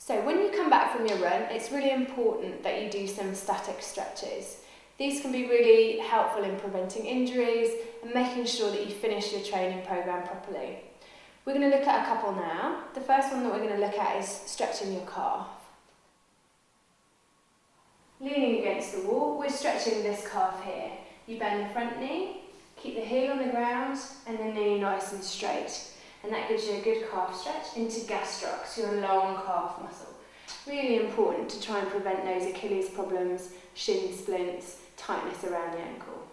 So when you come back from your run, it's really important that you do some static stretches. These can be really helpful in preventing injuries and making sure that you finish your training programme properly. We're going to look at a couple now. The first one that we're going to look at is stretching your calf. Leaning against the wall, we're stretching this calf here. You bend the front knee, keep the heel on the ground and the knee nice and straight. And that gives you a good calf stretch into gastrocs, your long calf muscle. Really important to try and prevent those Achilles problems, shin splints, tightness around the ankle.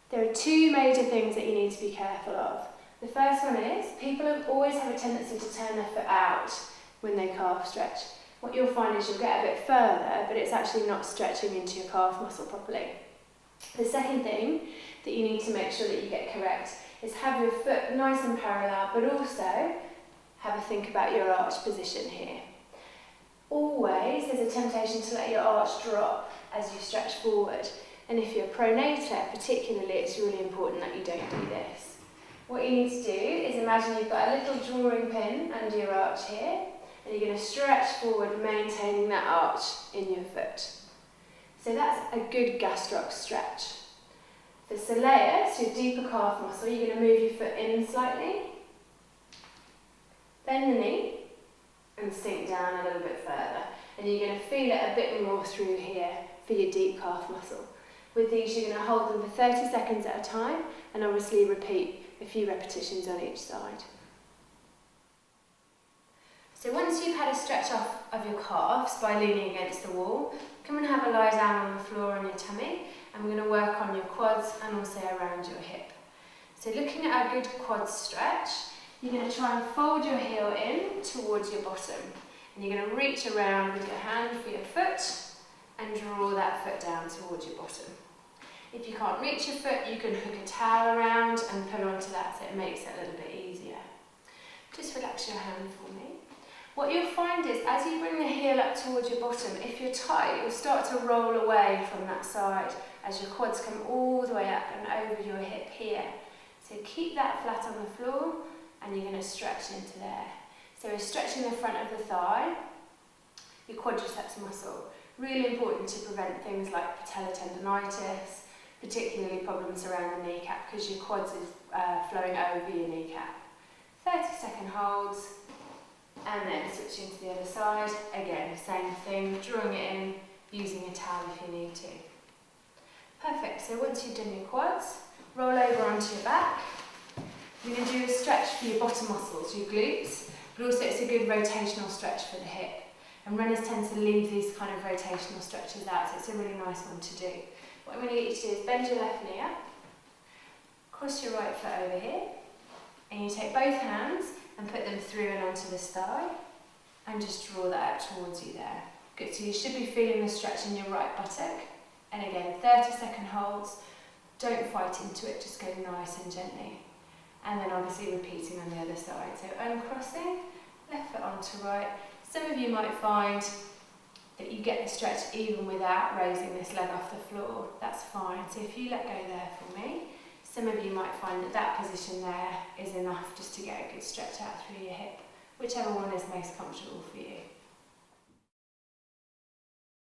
There are two major things that you need to be careful of. The first one is, people always have a tendency to turn their foot out when they calf stretch. What you'll find is you'll get a bit further, but it's actually not stretching into your calf muscle properly. The second thing that you need to make sure that you get correct is have your foot nice and parallel, but also have a think about your arch position here. Always there's a temptation to let your arch drop as you stretch forward, and if you're pronator particularly, it's really important that you don't do this. What you need to do is imagine you've got a little drawing pin under your arch here, and you're going to stretch forward, maintaining that arch in your foot. So that's a good gastroc stretch. For soleus, your deeper calf muscle, you're going to move your foot in slightly, bend the knee, and sink down a little bit further. And you're going to feel it a bit more through here for your deep calf muscle. With these, you're going to hold them for 30 seconds at a time, and obviously repeat a few repetitions on each side. So once you've had a stretch off of your calves by leaning against the wall, come and have a lie down on the floor on your tummy, and we're going to work on your quads and also around your hip. So looking at a good quad stretch, you're going to try and fold your heel in towards your bottom, and you're going to reach around with your hand for your foot and draw that foot down towards your bottom. If you can't reach your foot, you can hook a towel around and pull onto that so it makes it a little bit easier. Just relax your hand for me. What you'll find is, as you bring the heel up towards your bottom, if you're tight, you'll start to roll away from that side as your quads come all the way up and over your hip here. So keep that flat on the floor, and you're going to stretch into there. So we're stretching the front of the thigh, your quadriceps muscle. Really important to prevent things like patellar tendonitis, particularly problems around the kneecap, because your quads is flowing over your kneecap. 30-second holds. And then switching to the other side, again, same thing, drawing it in, using a towel if you need to. Perfect, so once you've done your quads, roll over onto your back. You're going to do a stretch for your bottom muscles, your glutes, but also it's a good rotational stretch for the hip. And runners tend to leave these kind of rotational stretches out, so it's a really nice one to do. What I'm going to get you to do is bend your left knee up, cross your right foot over here, and you take both hands and put them through and onto this thigh, and just draw that up towards you there. Good, so you should be feeling the stretch in your right buttock. And again, 30-second holds, don't fight into it, just go nice and gently. And then obviously repeating on the other side. So uncrossing, left foot onto right. Some of you might find that you get the stretch even without raising this leg off the floor. That's fine. So if you let go there for me, some of you might find that that position there is enough just to get a good stretch out through your hip, whichever one is most comfortable for you.